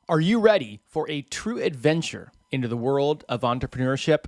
Are you ready for a true adventure into the world of entrepreneurship?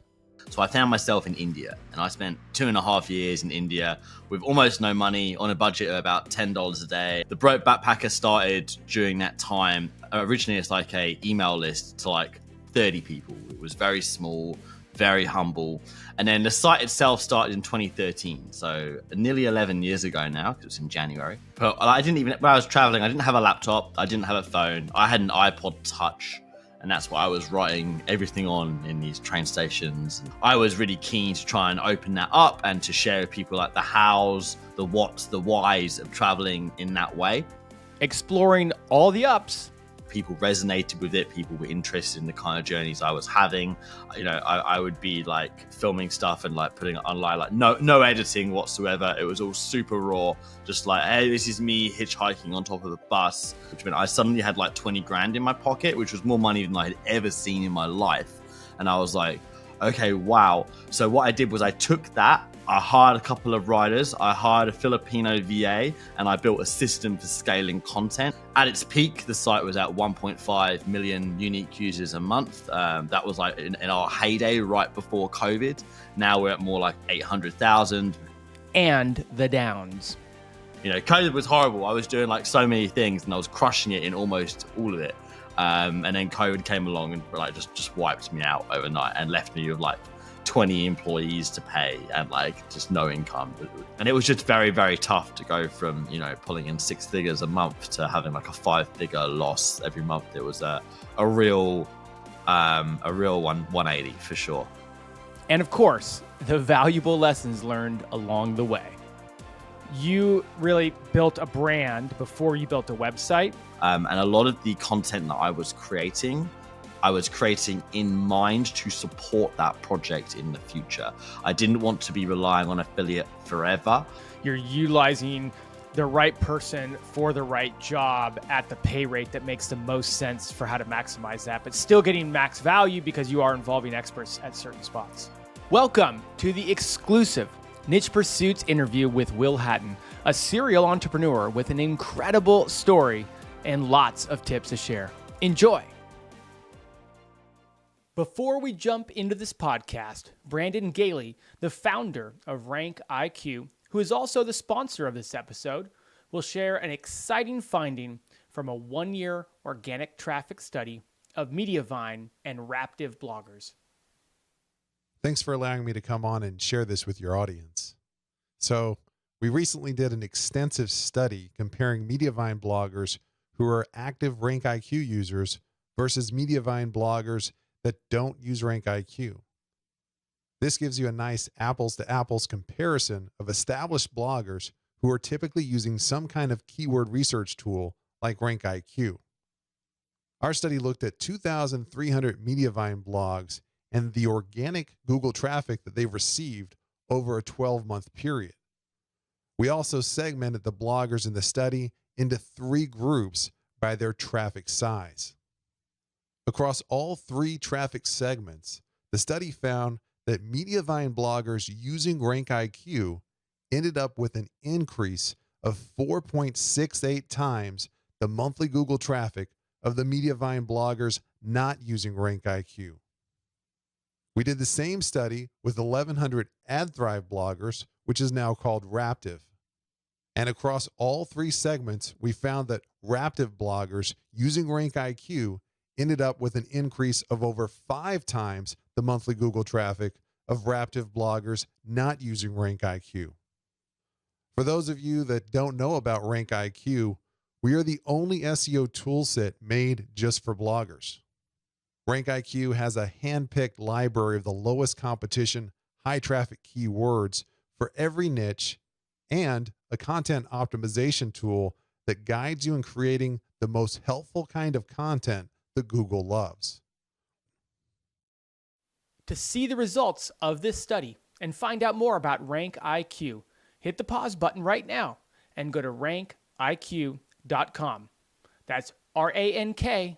So I found myself in India, and I spent 2.5 years in India with almost no money, on a budget of about $10 a day. The Broke Backpacker started during that time. Originally, it's like a email list to like 30 people. It was very small, very humble. And then the site itself started in 2013, so nearly 11 years ago now, because it was in January. But I didn't even, when I was traveling, I didn't have a laptop, I didn't have a phone, I had an iPod Touch. And that's what I was writing everything on in these train stations. I was really keen to try and open that up and to share with people like the hows, the whats, the whys of traveling in that way. Exploring all the ups. People resonated with it. People were interested in the kind of journeys I was having. You know, I would be like filming stuff and like putting it online, like no editing whatsoever. It was all super raw, just like, hey, this is me hitchhiking on top of a bus, which meant I suddenly had like 20 grand in my pocket, which was more money than I had ever seen in my life. And I was like, okay, wow. So what I did was I took that, I hired a couple of writers, I hired a Filipino VA, and I built a system for scaling content. At its peak, the site was at 1.5 million unique users a month. That was like in our heyday right before COVID. Now we're at more like 800,000. And the downs. You know, COVID was horrible. I was doing like so many things and I was crushing it in almost all of it. And then COVID came along and like just wiped me out overnight and left me with like 20 employees to pay and like just no income. And it was just very, very tough to go from, you know, pulling in 6 figures a month to having like a 5-figure loss every month. It was a real 180 for sure. And of course, the valuable lessons learned along the way. You really built a brand before you built a website. And a lot of the content that I was creating in mind to support that project in the future. I didn't want to be relying on affiliate forever. You're utilizing the right person for the right job at the pay rate that makes the most sense for how to maximize that, but still getting max value because you are involving experts at certain spots. Welcome to the exclusive Niche Pursuits interview with Will Hatton, a serial entrepreneur with an incredible story and lots of tips to share. Enjoy. Before we jump into this podcast, Brandon Gailey, the founder of Rank IQ, who is also the sponsor of this episode, will share an exciting finding from a 1-year organic traffic study of Mediavine and Raptive bloggers. Thanks for allowing me to come on and share this with your audience. So, we recently did an extensive study comparing Mediavine bloggers who are active Rank IQ users versus Mediavine bloggers that don't use Rank IQ. This gives you a nice apples to apples comparison of established bloggers who are typically using some kind of keyword research tool like Rank IQ. Our study looked at 2,300 Mediavine blogs and the organic Google traffic that they've received over a 12-month period. We also segmented the bloggers in the study into 3 groups by their traffic size. Across all 3 traffic segments, the study found that Mediavine bloggers using Rank IQ ended up with an increase of 4.68 times the monthly Google traffic of the Mediavine bloggers not using Rank IQ. We did the same study with 1,100 AdThrive bloggers, which is now called Raptive. And across all 3 segments, we found that Raptive bloggers using Rank IQ ended up with an increase of over 5 times the monthly Google traffic of Raptive bloggers not using Rank IQ. For those of you that don't know about Rank IQ, we are the only SEO toolset made just for bloggers. Rank IQ has a hand-picked library of the lowest competition, high traffic keywords for every niche and a content optimization tool that guides you in creating the most helpful kind of content that Google loves. To see the results of this study and find out more about Rank IQ, hit the pause button right now and go to rankiq.com. That's rankiq.com.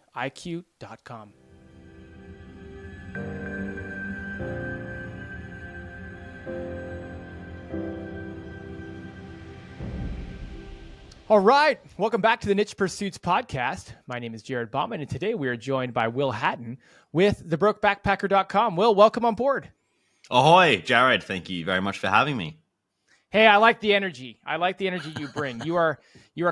All right. Welcome back to the Niche Pursuits podcast. My name is Jared Bauman, and today we are joined by Will Hatton with thebrokebackpacker.com. Will, welcome on board. Ahoy, Jared. Thank you very much for having me. Hey, I like the energy. I like the energy you bring. You are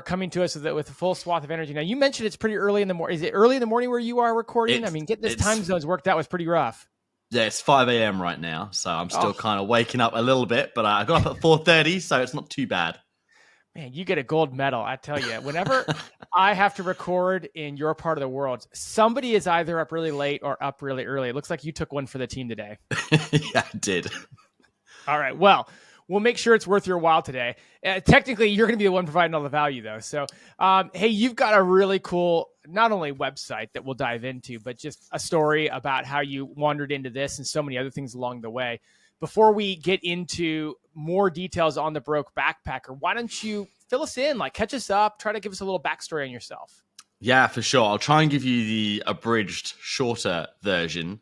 coming to us with a full swath of energy. Now, you mentioned it's pretty early in the morning. Is it early in the morning where you are recording? Getting this time zones worked out was pretty rough. Yeah, it's 5 a.m. right now, so I'm still kind of waking up a little bit, but I got up at 4:30, so it's not too bad. Man, you get a gold medal. I tell you, whenever I have to record in your part of the world, somebody is either up really late or up really early. It looks like you took one for the team today. Yeah, I did. All right. Well, we'll make sure it's worth your while today. Technically, you're going to be the one providing all the value, though. So, hey, you've got a really cool, not only website that we'll dive into, but just a story about how you wandered into this and so many other things along the way. Before we get into more details on the Broke Backpacker, why don't you fill us in, like catch us up, try to give us a little backstory on yourself. Yeah, for sure. I'll try and give you the abridged, shorter version.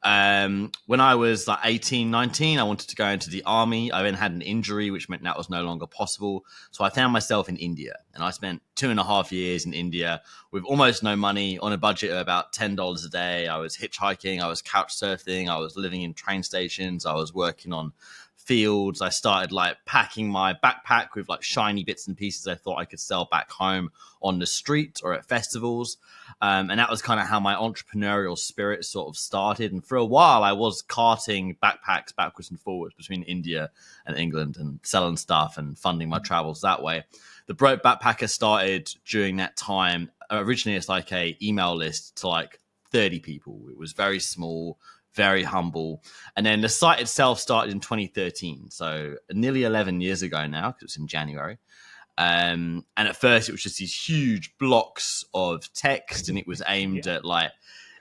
When I was like 18, 19, I wanted to go into the army. I then had an injury, which meant that was no longer possible. So I found myself in India, and I spent 2.5 years in India with almost no money, on a budget of about $10 a day. I was hitchhiking, I was couch surfing, I was living in train stations, I was working on fields. I started like packing my backpack with like shiny bits and pieces I thought I could sell back home on the street or at festivals. And that was kind of how my entrepreneurial spirit sort of started. And for a while, I was carting backpacks backwards and forwards between India and England and selling stuff and funding my travels that way. The Broke Backpacker started during that time. Originally, it's like a email list to like 30 people. It was very small, very humble. And then the site itself started in 2013. So nearly 11 years ago now, because it was in January. And at first it was just these huge blocks of text, and it was aimed at like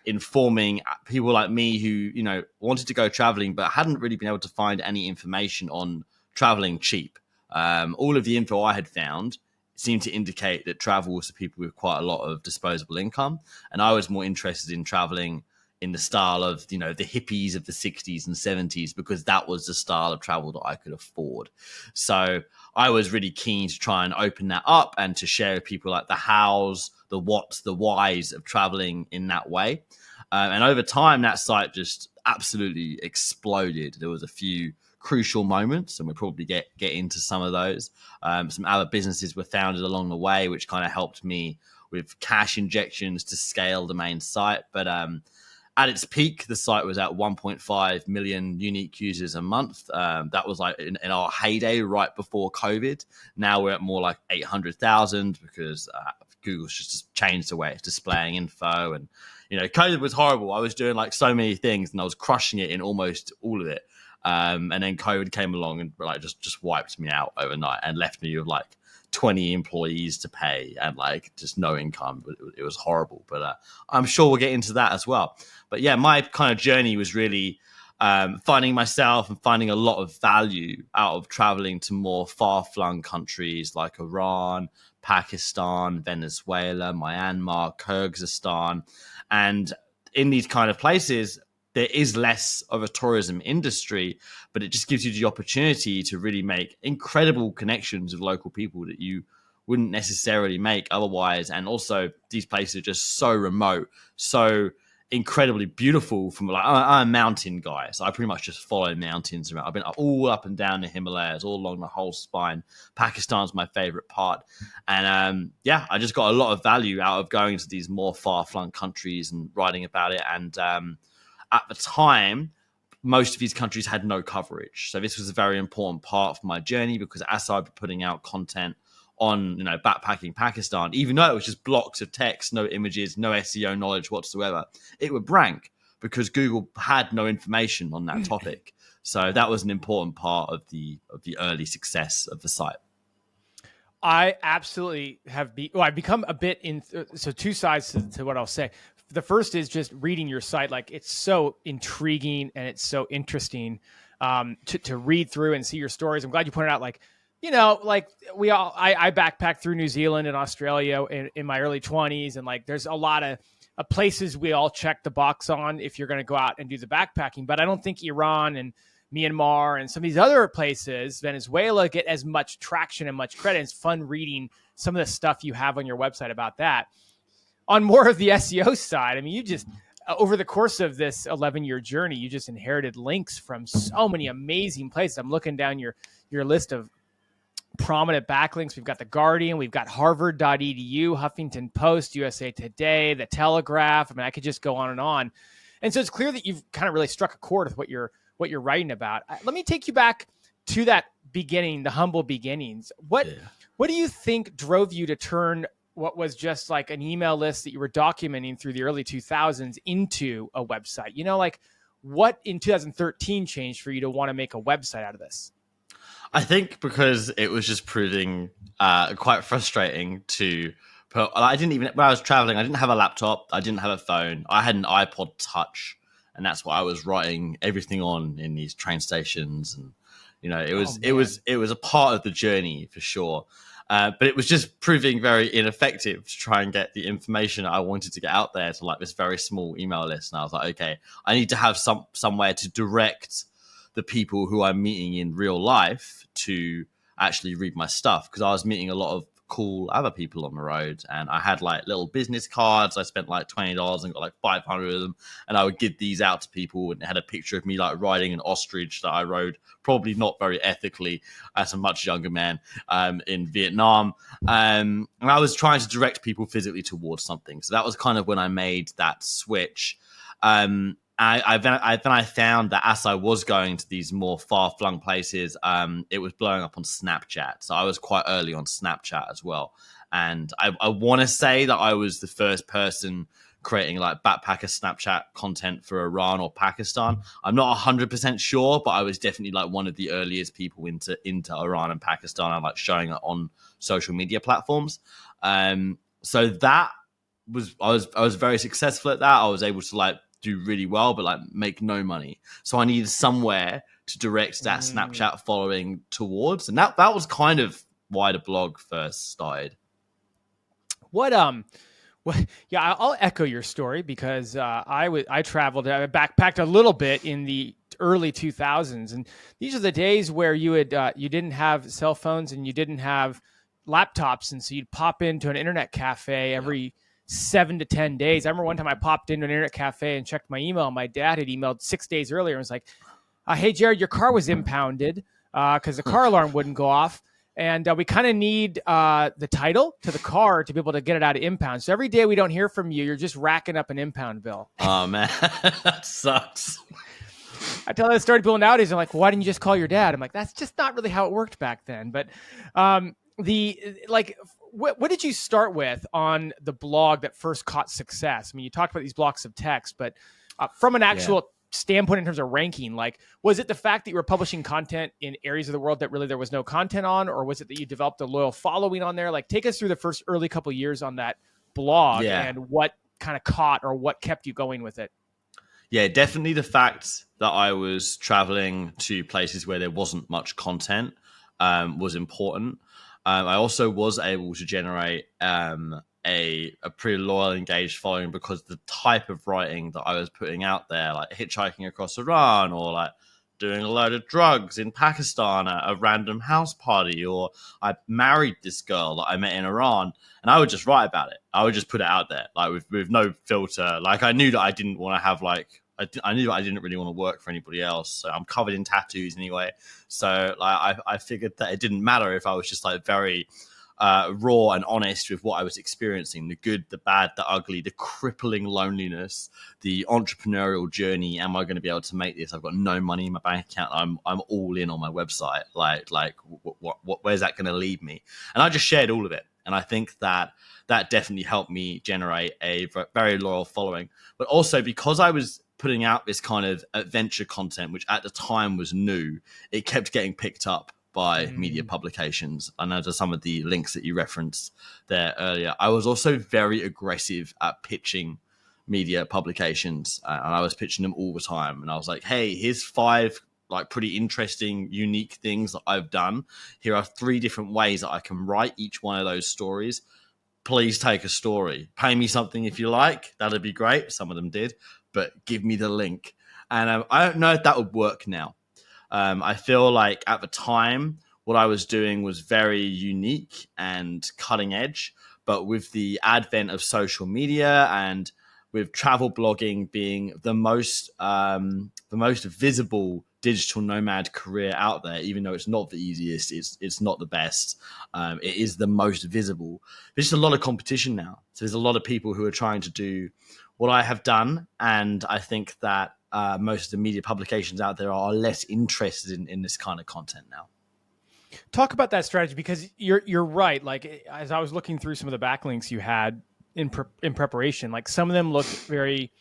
informing people like me who, you know, wanted to go traveling, but hadn't really been able to find any information on traveling cheap. All of the info I had found seemed to indicate that travel was for people with quite a lot of disposable income. And I was more interested in traveling in the style of, you know, the hippies of the 60s and 70s, because that was the style of travel that I could afford. So I was really keen to try and open that up and to share with people like the hows, the whats, the whys of traveling in that way. And over time, that site just absolutely exploded. There was a few crucial moments, and we'll probably get into some of those. Some other businesses were founded along the way, which kind of helped me with cash injections to scale the main site. But at its peak, the site was at 1.5 million unique users a month. That was like in our heyday right before COVID. Now we're at more like 800,000 because Google's just changed the way it's displaying info. And, you know, COVID was horrible. I was doing like so many things and I was crushing it in almost all of it. And then COVID came along and like just wiped me out overnight and left me with like 20 employees to pay and like just no income. It was horrible, but I'm sure we'll get into that as well. But yeah, my kind of journey was really finding myself and finding a lot of value out of traveling to more far-flung countries like Iran, Pakistan, Venezuela, Myanmar, Kyrgyzstan. And in these kind of places, there is less of a tourism industry, but it just gives you the opportunity to really make incredible connections with local people that you wouldn't necessarily make otherwise. And also these places are just so remote, so incredibly beautiful. From like, I'm a mountain guy, so I pretty much just follow mountains around. I've been all up and down the Himalayas, all along the whole spine. Pakistan's my favorite part. And yeah, I just got a lot of value out of going to these more far-flung countries and writing about it. And at the time, most of these countries had no coverage. So this was a very important part of my journey, because as I'd be putting out content on, you know, backpacking Pakistan, even though it was just blocks of text, no images, no SEO knowledge whatsoever, it would rank because Google had no information on that topic. So that was an important part of the early success of the site. I absolutely have I've become a bit so two sides to what I'll say. The first is just reading your site. Like, it's so intriguing and it's so interesting to read through and see your stories. I'm glad you pointed out, like, you know, like I backpacked through New Zealand and Australia in my early 20s. And like, there's a lot of places we all check the box on if you're going to go out and do the backpacking. But I don't think Iran and Myanmar and some of these other places, Venezuela, get as much traction and much credit. It's fun reading some of the stuff you have on your website about that. On more of the SEO side, I mean, you just, over the course of this 11-year journey, you just inherited links from so many amazing places. I'm looking down your list of prominent backlinks. We've got The Guardian, we've got Harvard.edu, Huffington Post, USA Today, The Telegraph. I mean, I could just go on and on. And so it's clear that you've kind of really struck a chord with what you're writing about. Let me take you back to that beginning, the humble beginnings. What do you think drove you to turn what was just like an email list that you were documenting through the early 2000s into a website? You know, like what in 2013 changed for you to want to make a website out of this? I think because it was just proving quite frustrating to put. I didn't even, when I was traveling, I didn't have a laptop. I didn't have a phone. I had an iPod Touch, and that's what I was writing everything on in these train stations. And, you know, it was a part of the journey for sure. But it was just proving very ineffective to try and get the information I wanted to get out there to like this very small email list. And I was like, okay, I need to have somewhere to direct the people who I'm meeting in real life to actually read my stuff, because I was meeting a lot of cool other people on the road, and I had like little business cards. I spent like $20 and got like 500 of them, and I would give these out to people, and it had a picture of me like riding an ostrich that I rode, probably not very ethically, as a much younger man in Vietnam. And I was trying to direct people physically towards something. So that was kind of when I made that switch. I found that as I was going to these more far-flung places, it was blowing up on Snapchat. So I was quite early on Snapchat as well. And I want to say that I was the first person creating like backpacker Snapchat content for Iran or Pakistan. I'm not 100% sure, but I was definitely like one of the earliest people into Iran and Pakistan and like showing it on social media platforms. So that was, I was very successful at that. I was able to like do really well, but like make no money. So I needed somewhere to direct that Snapchat following towards. And that was kind of why the blog first started. Yeah, I'll echo your story because I traveled, I backpacked a little bit in the early 2000s, and these are the days where you didn't have cell phones and you didn't have laptops, and so you'd pop into an internet cafe every 7 to 10 days. I remember one time I popped into an internet cafe and checked my email. And my dad had emailed 6 days earlier and was like, "Hey Jared, your car was impounded because the car alarm wouldn't go off." And we kind of need the title to the car to be able to get it out of impound. So every day we don't hear from you, you're just racking up an impound bill. Oh, man, that sucks. I tell that story to people nowadays. They're like, "Why didn't you just call your dad?" I'm like, that's just not really how it worked back then. But what did you start with on the blog that first caught success? I mean, you talked about these blocks of text, but from an actual standpoint in terms of ranking, like, was it the fact that you were publishing content in areas of the world that really there was no content on, or was it that you developed a loyal following on there? Like, take us through the first early couple of years on that blog and what kind of caught or what kept you going with it. Yeah, definitely the fact that I was traveling to places where there wasn't much content was important. I also was able to generate a pretty loyal, engaged following because the type of writing that I was putting out there, like hitchhiking across Iran or like doing a load of drugs in Pakistan at a random house party, or I married this girl that I met in Iran, and I would just write about it. I would just put it out there, like with no filter. Like I knew that I didn't want to have like, I knew that I didn't really want to work for anybody else. So I'm covered in tattoos anyway. So like I figured that it didn't matter if I was just like very raw and honest with what I was experiencing, the good, the bad, the ugly, the crippling loneliness, the entrepreneurial journey. Am I going to be able to make this? I've got no money in my bank account. I'm all in on my website. Like where's that going to lead me? And I just shared all of it. And I think that definitely helped me generate a very loyal following. But also because I was putting out this kind of adventure content, which at the time was new, it kept getting picked up by media publications. I know there's some of the links that you referenced there earlier. I was also very aggressive at pitching media publications, and I was pitching them all the time. And I was like, hey, here's 5 like pretty interesting, unique things that I've done. Here are 3 different ways that I can write each one of those stories. Please take a story. Pay me something if you like. That'd be great. Some of them did, but give me the link. And I don't know if that would work now. I feel like at the time, what I was doing was very unique and cutting edge. But with the advent of social media and with travel blogging being the most visible digital nomad career out there, even though it's not the easiest, it's not the best. It is the most visible. There's just a lot of competition now. So there's a lot of people who are trying to do what I have done, and I think that most of the media publications out there are less interested in this kind of content now. Talk about that strategy, because you're right. Like, as I was looking through some of the backlinks you had in preparation, like some of them looked very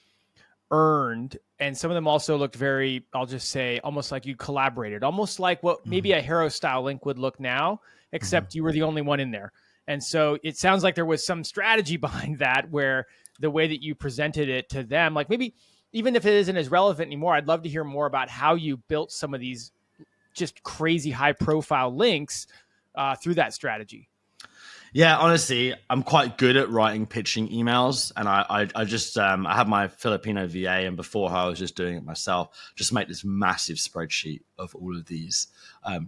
earned, and some of them also looked very, I'll just say, almost like you collaborated, almost like what maybe a Hero style link would look now, except you were the only one in there. And so it sounds like there was some strategy behind that, where the way that you presented it to them, like maybe even if it isn't as relevant anymore, I'd love to hear more about how you built some of these just crazy high profile links through that strategy. Yeah, honestly, I'm quite good at writing pitching emails, and I just I have my Filipino VA, and before I was just doing it myself, just make this massive spreadsheet of all of these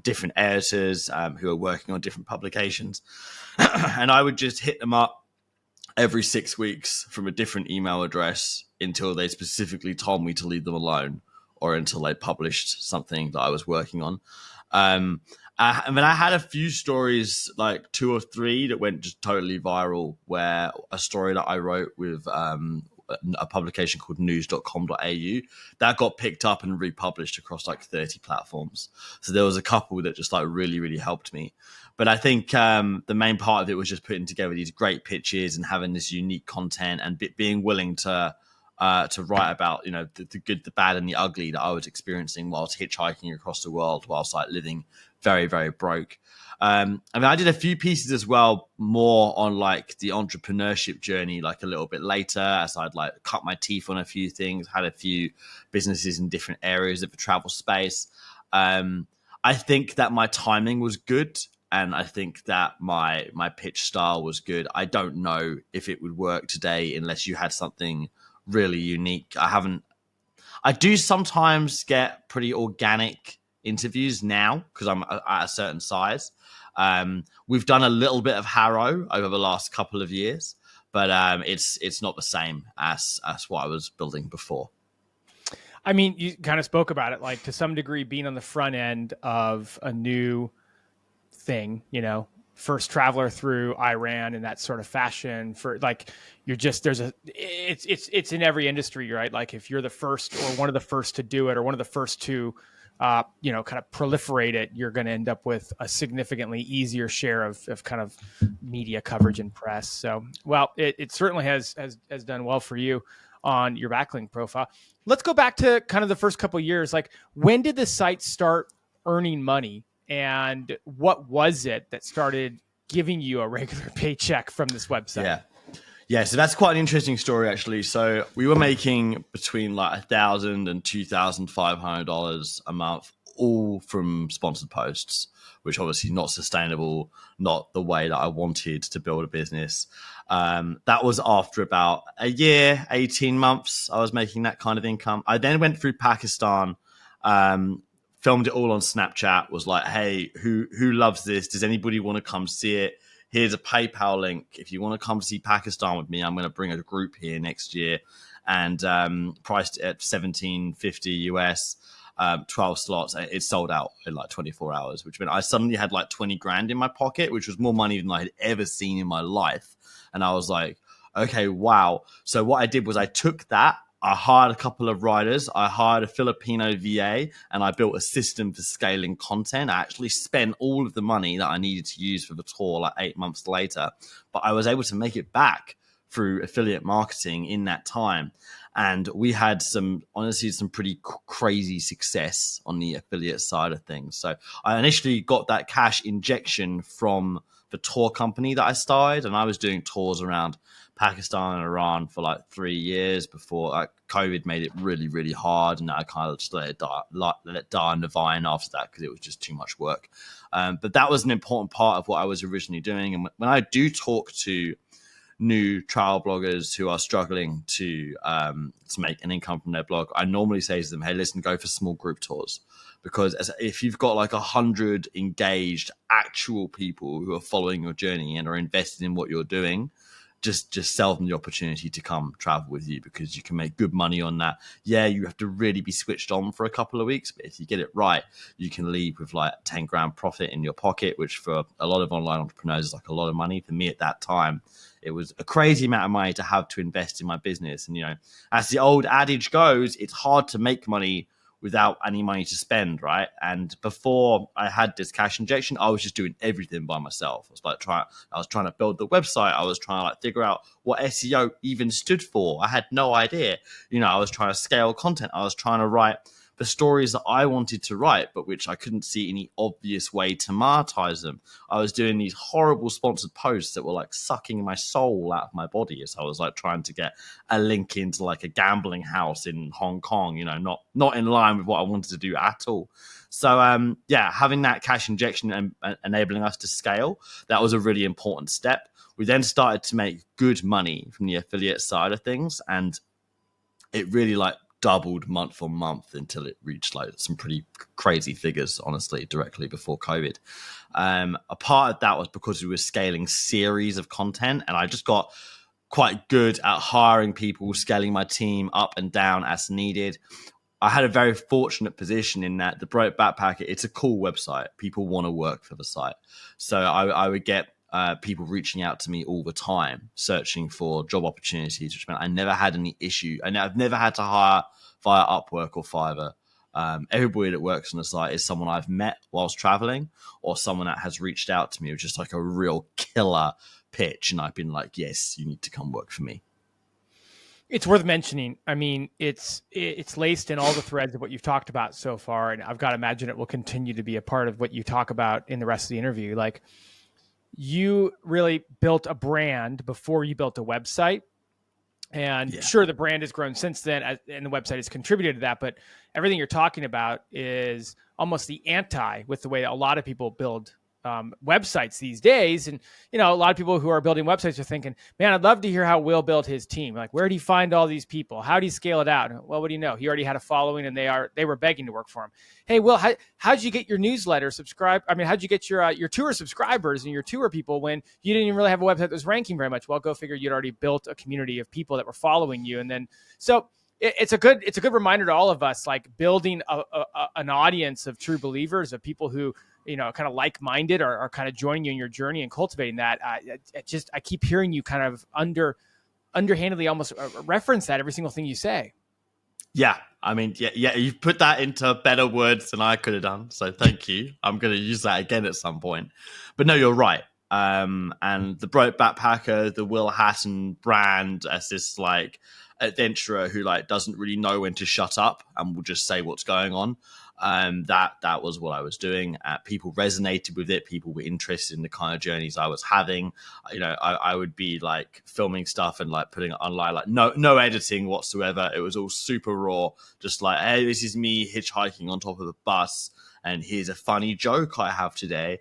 different editors who are working on different publications, and I would just hit them up every 6 weeks from a different email address until they specifically told me to leave them alone, or until they published something that I was working on. And then I had a few stories, like 2 or 3, that went just totally viral, where a story that I wrote with a publication called news.com.au that got picked up and republished across like 30 platforms. So there was a couple that just like really, really helped me. But I think the main part of it was just putting together these great pitches and having this unique content, and being willing to write about, you know, the good, the bad, and the ugly that I was experiencing whilst hitchhiking across the world, whilst like living very, very broke. I mean, I did a few pieces as well, more on like the entrepreneurship journey, like a little bit later, as I'd like cut my teeth on a few things, had a few businesses in different areas of the travel space. I think that my timing was good, and I think that my pitch style was good. I don't know if it would work today unless you had something really unique. I do sometimes get pretty organic interviews now because I'm at a certain size. We've done a little bit of Harrow over the last couple of years, but it's not the same as what I was building before. I mean, you kind of spoke about it, like to some degree being on the front end of a new thing, you know, first traveler through Iran in that sort of fashion. For like, you're just, it's in every industry, right? Like if you're the first or one of the first to do it, or one of the first to kind of proliferate it, you're going to end up with a significantly easier share of kind of media coverage and press. So, well, it certainly has done well for you on your backlink profile. Let's go back to kind of the first couple of years. Like, when did the site start earning money, and what was it that started giving you a regular paycheck from this website? Yeah, so that's quite an interesting story, actually. So we were making between like $1,000 and $2,500 a month, all from sponsored posts, which obviously not sustainable, not the way that I wanted to build a business. That was after about a year, 18 months, I was making that kind of income. I then went through Pakistan, filmed it all on Snapchat, was like, hey, who loves this? Does anybody want to come see it? Here's a PayPal link. If you want to come see Pakistan with me, I'm going to bring a group here next year, and priced it at $17.50 US, 12 slots. It sold out in like 24 hours, which meant I suddenly had like 20 grand in my pocket, which was more money than I had ever seen in my life. And I was like, okay, wow. So what I did was I took that, I hired a couple of writers, I hired a Filipino VA, and I built a system for scaling content. I actually spent all of the money that I needed to use for the tour like 8 months later, but I was able to make it back through affiliate marketing in that time. And we had some pretty crazy success on the affiliate side of things. So I initially got that cash injection from the tour company that I started, and I was doing tours around Pakistan and Iran for like 3 years before COVID made it really, really hard, and I kind of just let it die on the vine after that because it was just too much work. But that was an important part of what I was originally doing. And when I do talk to new travel bloggers who are struggling to make an income from their blog, I normally say to them, hey, listen, go for small group tours. Because if you've got like 100 engaged actual people who are following your journey and are invested in what you're doing, just sell them the opportunity to come travel with you, because you can make good money on that. Yeah, you have to really be switched on for a couple of weeks, but if you get it right, you can leave with like 10 grand profit in your pocket, which for a lot of online entrepreneurs is like a lot of money. For me at that time, it was a crazy amount of money to have to invest in my business. And, as the old adage goes, it's hard to make money without any money to spend, right? And before I had this cash injection, I was just doing everything by myself. I was trying to build the website. I was trying to like figure out what SEO even stood for. I had no idea. I was trying to scale content. I was trying to write the stories that I wanted to write, but which I couldn't see any obvious way to monetize them. I was doing these horrible sponsored posts that were like sucking my soul out of my body as I was like trying to get a link into like a gambling house in Hong Kong, not in line with what I wanted to do at all. So having that cash injection and enabling us to scale, that was a really important step. We then started to make good money from the affiliate side of things, and it really like doubled month on month until it reached like some pretty crazy figures, honestly, directly before COVID. A part of that was because we were scaling series of content, and I just got quite good at hiring people, scaling my team up and down as needed. I had a very fortunate position in that the Broke Backpacker, it's a cool website. People want to work for the site. So I would get people reaching out to me all the time, searching for job opportunities, which meant I never had any issue. And I've never had to hire via Upwork or Fiverr. Everybody that works on the site is someone I've met whilst traveling, or someone that has reached out to me with just like a real killer pitch. And I've been like, yes, you need to come work for me. It's worth mentioning. I mean, it's laced in all the threads of what you've talked about so far, and I've got to imagine it will continue to be a part of what you talk about in the rest of the interview. Like, you really built a brand before you built a website. And sure, the brand has grown since then, and the website has contributed to that. But everything you're talking about is almost the anti with the way a lot of people build websites these days. And, a lot of people who are building websites are thinking, man, I'd love to hear how Will built his team. Like, where did he find all these people? How did he scale it out? Well, what do you know? He already had a following, and they were begging to work for him. Hey, Will, how'd you get your newsletter subscribed? I mean, how'd you get your tour subscribers and your tour people when you didn't even really have a website that was ranking very much? Well, go figure. You'd already built a community of people that were following you. And then, so it's a good reminder to all of us, like building an audience of true believers, of people who, kind of like-minded, are kind of joining you in your journey and cultivating that. I keep hearing you kind of underhandedly almost reference that every single thing you say. Yeah. I mean, yeah, you've put that into better words than I could have done. So thank you. I'm going to use that again at some point. But no, you're right. And the Broke Backpacker, the Will Hatton brand as this like adventurer who like doesn't really know when to shut up and will just say what's going on. That was what I was doing. People resonated with it. People were interested in the kind of journeys I was having. I would be like filming stuff and like putting it online, like no editing whatsoever. It was all super raw. Just like, hey, this is me hitchhiking on top of a bus, and here's a funny joke I have today.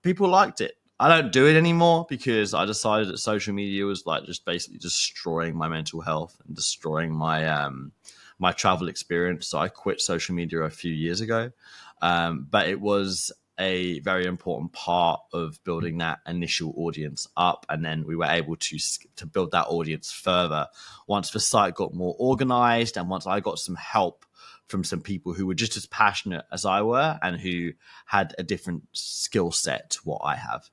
People liked it. I don't do it anymore because I decided that social media was like just basically destroying my mental health and destroying my my travel experience. So I quit social media a few years ago. But it was a very important part of building that initial audience up. And then we were able to build that audience further once the site got more organized, and once I got some help from some people who were just as passionate as I were and who had a different skill set to what I have.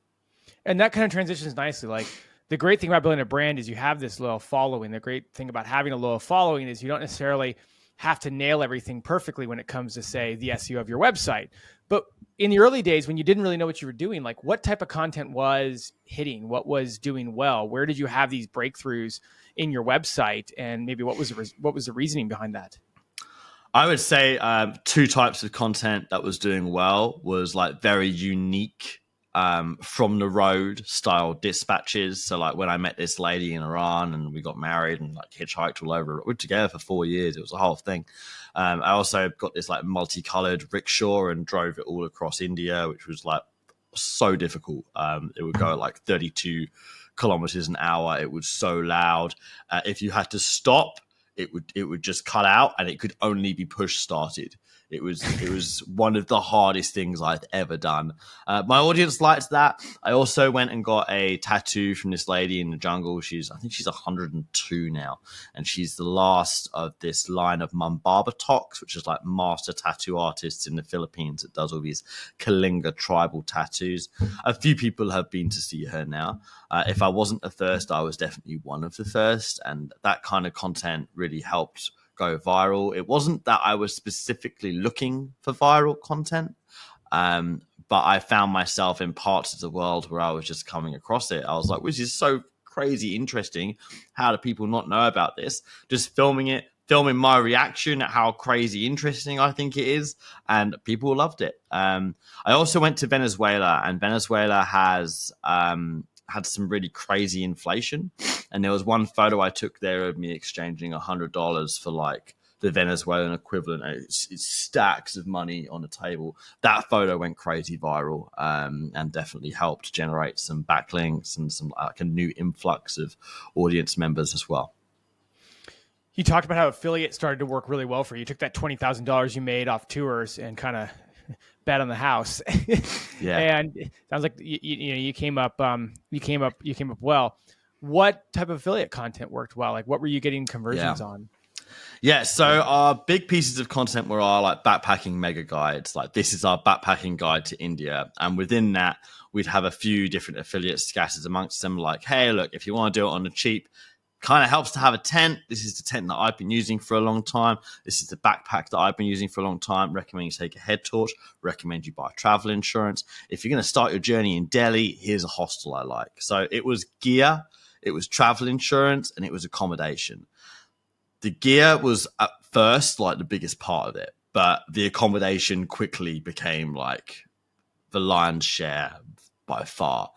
And that kind of transitions nicely. Like, the great thing about building a brand is you have this loyal following. The great thing about having a loyal following is you don't necessarily have to nail everything perfectly when it comes to, say, the SEO of your website. But in the early days, when you didn't really know what you were doing, like, what type of content was hitting? What was doing well? Where did you have these breakthroughs in your website? And maybe what was the reasoning behind that? I would say two types of content that was doing well was like very unique from the road style dispatches. So like when I met this lady in Iran and we got married and like hitchhiked all over, we were together for 4 years. It was a whole thing. I also got this like multicolored rickshaw and drove it all across India, which was like so difficult. It would go at like 32 kilometers an hour. It was so loud. If you had to stop, it would just cut out, and it could only be push started. It was one of the hardest things I've ever done. My audience liked that. I also went and got a tattoo from this lady in the jungle. I think she's 102 now, and she's the last of this line of Mambabatoks, which is like master tattoo artists in the Philippines that does all these Kalinga tribal tattoos. A few people have been to see her now. If I wasn't the first, I was definitely one of the first, and that kind of content really helped go viral. It wasn't that I was specifically looking for viral content, but I found myself in parts of the world where I was just coming across it. I was like, which is so crazy interesting. How do people not know about this? Just filming it, filming my reaction at how crazy interesting I think it is, and people loved it. I also went to Venezuela, and Venezuela has had some really crazy inflation. And there was one photo I took there of me exchanging $100 for like the Venezuelan equivalent. It's stacks of money on the table. That photo went crazy viral, and definitely helped generate some backlinks and some like a new influx of audience members as well. You talked about how affiliate started to work really well for you. You took that $20,000 you made off tours and kind of bet on the house. Yeah. And it sounds like you came up well. What type of affiliate content worked well? Like, what were you getting conversions on? Yeah, so our big pieces of content were our like backpacking mega guides. Like, this is our backpacking guide to India. And within that, we'd have a few different affiliates scattered amongst them. Like, hey, look, if you want to do it on the cheap, kind of helps to have a tent. This is the tent that I've been using for a long time. This is the backpack that I've been using for a long time. Recommend you take a head torch. Recommend you buy travel insurance. If you're going to start your journey in Delhi, here's a hostel I like. So it was gear, it was travel insurance, and it was accommodation. The gear was at first like the biggest part of it, but the accommodation quickly became like the lion's share by far.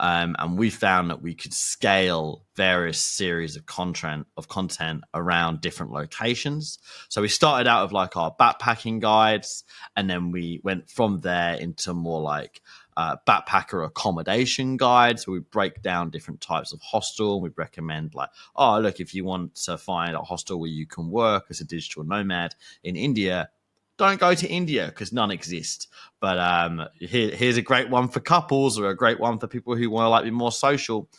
And we found that we could scale various series of content around different locations. So we started out with like our backpacking guides, and then we went from there into more like backpacker accommodation guides, where we break down different types of hostel. We recommend like, oh, look, if you want to find a hostel where you can work as a digital nomad in India, don't go to India because none exist. But here's a great one for couples, or a great one for people who want to like be more social.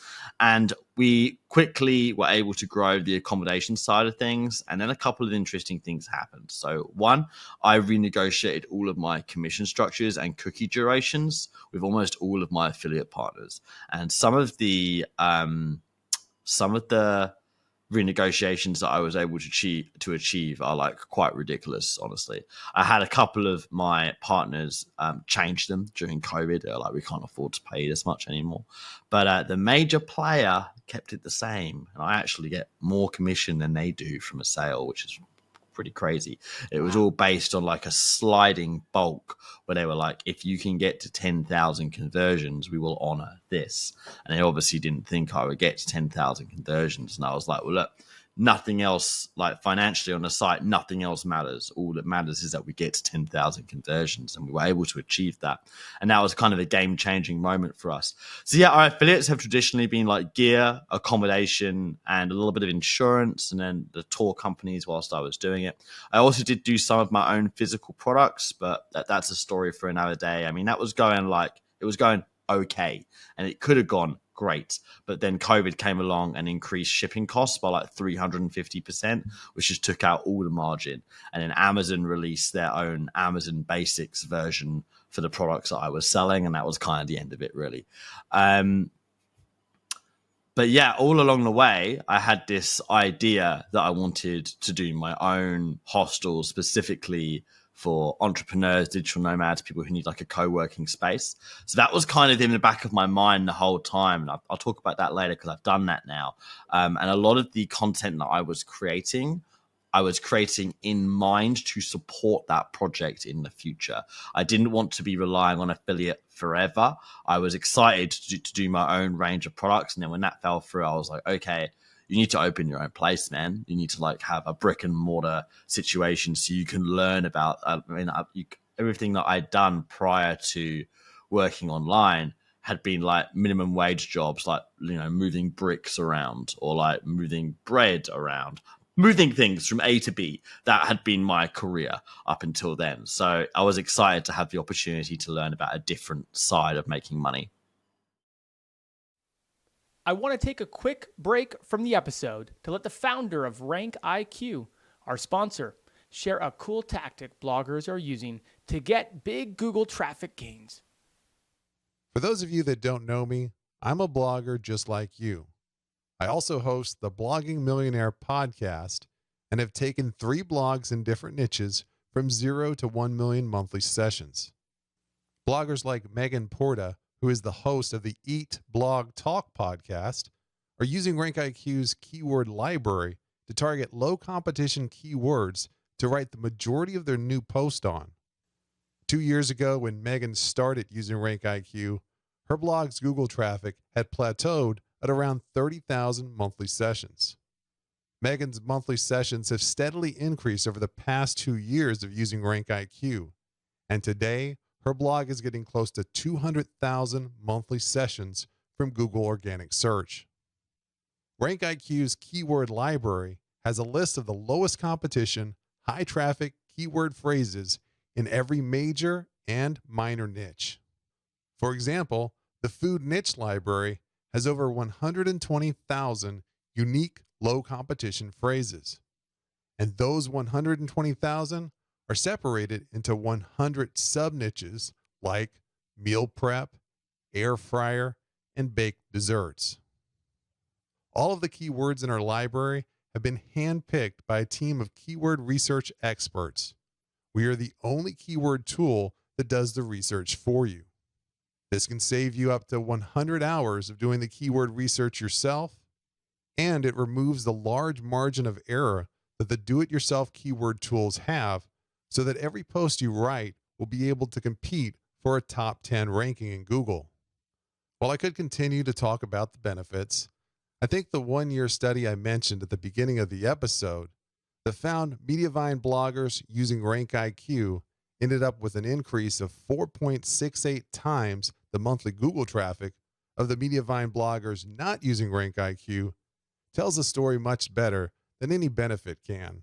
And we quickly were able to grow the accommodation side of things. And then a couple of interesting things happened. So one, I renegotiated all of my commission structures and cookie durations with almost all of my affiliate partners. And some of the renegotiations that I was able to achieve are like quite ridiculous, honestly. I had a couple of my partners change them during COVID. They're like, we can't afford to pay this much anymore. But the major player kept it the same. And I actually get more commission than they do from a sale, which is pretty crazy. It was all based on like a sliding bulk, where they were like, if you can get to 10,000 conversions, we will honor this. And they obviously didn't think I would get to 10,000 conversions. And I was like, well, look, nothing else, like financially on the site, nothing else matters. All that matters is that we get to 10,000 conversions, and we were able to achieve that. And that was kind of a game-changing moment for us. So yeah, our affiliates have traditionally been like gear, accommodation, and a little bit of insurance, and then the tour companies whilst I was doing it. I also did do some of my own physical products, but that's a story for another day. I mean, it was going okay, and it could have gone great, but then COVID came along and increased shipping costs by like 350%, which just took out all the margin. And then Amazon released their own Amazon Basics version for the products that I was selling, and that was kind of the end of it, really. But yeah, all along the way, I had this idea that I wanted to do my own hostel specifically for entrepreneurs, digital nomads, people who need like a co-working space. So that was kind of in the back of my mind the whole time. And I'll talk about that later because I've done that now. And a lot of the content that I was creating in mind to support that project in the future. I didn't want to be relying on affiliate forever. I was excited to do my own range of products. And then when that fell through, I was like, okay, you need to open your own place, man. You need to like have a brick and mortar situation so you can learn about everything that I'd done prior to working online had been like minimum wage jobs, like, you know, moving bricks around or like moving bread around, moving things from A to B. That had been my career up until then. So I was excited to have the opportunity to learn about a different side of making money. I want to take a quick break from the episode to let the founder of Rank IQ, our sponsor, share a cool tactic bloggers are using to get big Google traffic gains. For those of you that don't know me, I'm a blogger just like you. I also host the Blogging Millionaire podcast and have taken 3 blogs in different niches from 0 to 1 million monthly sessions. Bloggers like Megan Porta, who is the host of the Eat Blog Talk podcast, are using RankIQ's keyword library to target low competition keywords to write the majority of their new posts on. 2 years ago, when Megan started using RankIQ, her blog's Google traffic had plateaued at around 30,000 monthly sessions. Megan's monthly sessions have steadily increased over the past 2 years of using RankIQ, and today her blog is getting close to 200,000 monthly sessions from Google organic search. RankIQ's keyword library has a list of the lowest competition, high traffic keyword phrases in every major and minor niche. For example, the food niche library has over 120,000 unique low competition phrases. And those 120,000 are separated into 100 sub niches like meal prep, air fryer, and baked desserts. All of the keywords in our library have been handpicked by a team of keyword research experts. We are the only keyword tool that does the research for you. This can save you up to 100 hours of doing the keyword research yourself, and it removes the large margin of error that the do-it-yourself keyword tools have, so that every post you write will be able to compete for a top 10 ranking in Google. While I could continue to talk about the benefits, I think the 1-year study I mentioned at the beginning of the episode that found Mediavine bloggers using RankIQ ended up with an increase of 4.68 times the monthly Google traffic of the Mediavine bloggers not using RankIQ tells a story much better than any benefit can.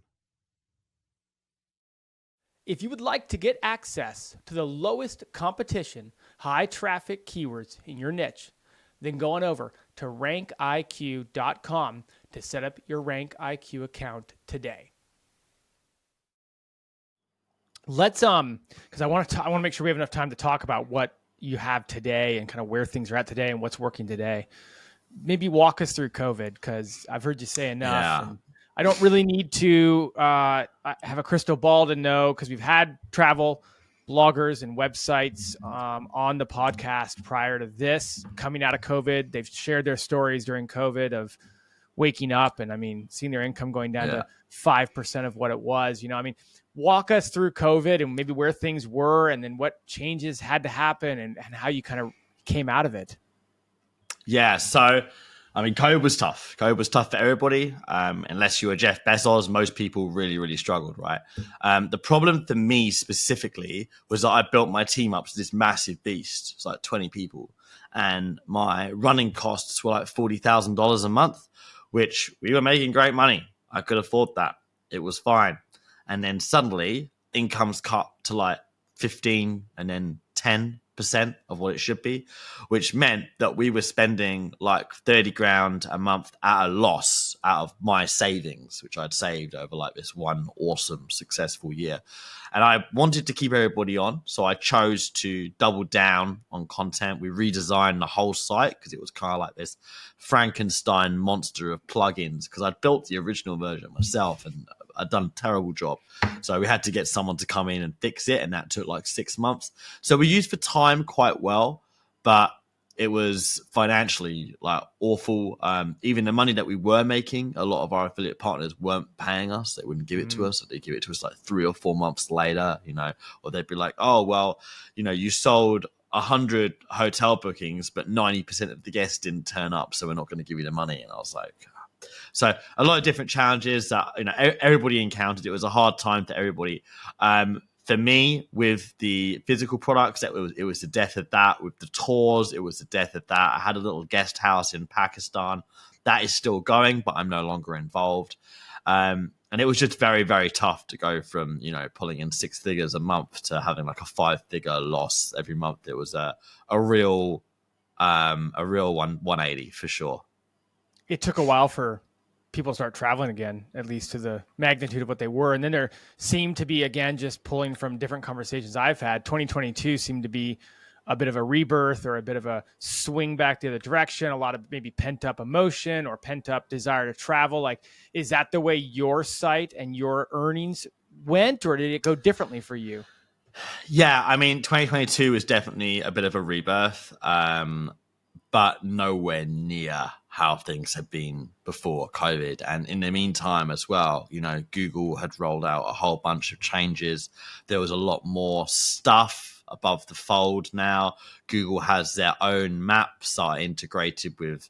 If you would like to get access to the lowest competition, high traffic keywords in your niche, then go on over to rankiq.com to set up your RankIQ account today. Let's because I want to make sure we have enough time to talk about what you have today and kind of where things are at today and what's working today. Maybe walk us through COVID, because I've heard you say enough. Yeah. And I don't really need to have a crystal ball to know, because we've had travel bloggers and websites on the podcast prior to this. Coming out of COVID, they've shared their stories during COVID of waking up and, I mean, seeing their income going down to 5% of what it was. You know, I mean, walk us through COVID and maybe where things were, and then what changes had to happen, and how you kind of came out of it. Yeah, so I mean, COVID was tough. COVID was tough for everybody. Unless you were Jeff Bezos, most people really, really struggled, right? The problem for me specifically was that I built my team up to this massive beast. It's like 20 people. And my running costs were like $40,000 a month, which we were making great money. I could afford that. It was fine. And then suddenly income's cut to like 15 and then 10% of what it should be, which meant that we were spending like 30 grand a month at a loss out of my savings, which I'd saved over like this one awesome, successful year. And I wanted to keep everybody on, so I chose to double down on content. We redesigned the whole site because it was kind of like this Frankenstein monster of plugins, because I'd built the original version myself and I'd done a terrible job. So we had to get someone to come in and fix it, and that took like 6 months. So we used for time quite well, but it was financially like awful. Even the money that we were making, a lot of our affiliate partners weren't paying us. They wouldn't give it to us. They'd give it to us like 3 or 4 months later, you know, or they'd be like, oh, well, you know, you sold 100 hotel bookings, but 90% of the guests didn't turn up, so we're not going to give you the money. And I was like, so a lot of different challenges that, you know, everybody encountered. It was a hard time for everybody. for me, with the physical products, it was the death of that. With the tours, it was the death of that. I had a little guest house in Pakistan. That is still going, but I'm no longer involved. And it was just very, very tough to go from, pulling in 6 figures a month to having like a 5-figure loss every month. It was a real 180 for sure. It took a while for people to start traveling again, at least to the magnitude of what they were. And then there seemed to be, again, just pulling from different conversations I've had, 2022 seemed to be a bit of a rebirth or a bit of a swing back the other direction, a lot of maybe pent up emotion or pent up desire to travel. Like, is that the way your site and your earnings went, or did it go differently for you? Yeah, I mean, 2022 was definitely a bit of a rebirth, but nowhere near how things had been before COVID. And in the meantime as well, Google had rolled out a whole bunch of changes. There was a lot more stuff above the fold now. Google has their own maps are integrated with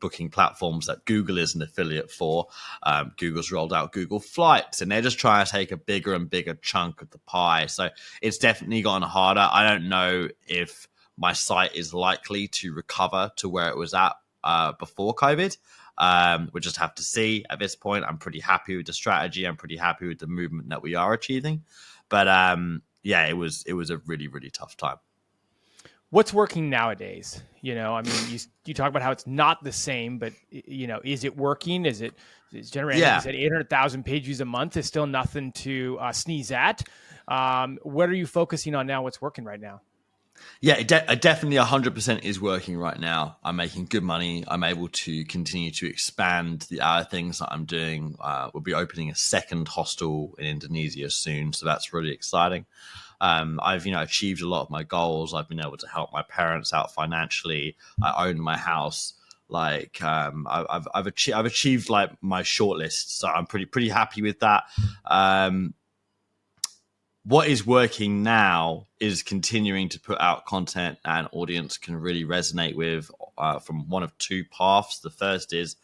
booking platforms that Google is an affiliate for. Google's rolled out Google Flights, and they're just trying to take a bigger and bigger chunk of the pie. So it's definitely gotten harder. I don't know if my site is likely to recover to where it was at before COVID. We'll just have to see at this point. I'm pretty happy with the strategy. I'm pretty happy with the movement that we are achieving. But yeah, it was a really, really tough time. What's working nowadays? You talk about how it's not the same, but is it working? Is generating? Yeah. You said 800,000 page views a month is still nothing to sneeze at. What are you focusing on now? What's working right now? Yeah, definitely 100% is working right now. I'm making good money. I'm able to continue to expand the other things that I'm doing. We'll be opening a second hostel in Indonesia soon, so that's really exciting. I've achieved a lot of my goals. I've been able to help my parents out financially. I own my house. Like I've achieved like my shortlist, so I'm pretty happy with that. What is working now is continuing to put out content an audience can really resonate with from one of two paths. The first is,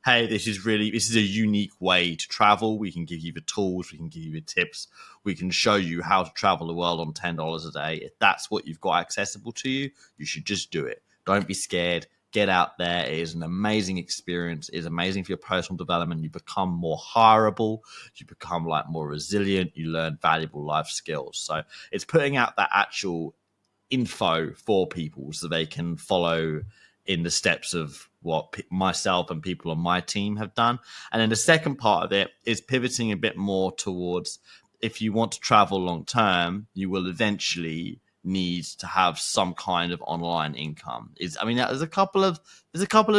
hey, this is a unique way to travel. We can give you the tools. We can give you the tips. We can show you how to travel the world on $10 a day. If that's what you've got accessible to you, you should just do it. Don't be scared. Get out there. It is an amazing experience. It is amazing for your personal development. You become more hireable. You become like more resilient. You learn valuable life skills. So it's putting out that actual info for people so they can follow in the steps of what myself and people on my team have done. And then the second part of it is pivoting a bit more towards, if you want to travel long term, you will eventually need to have some kind of online income. There's a couple of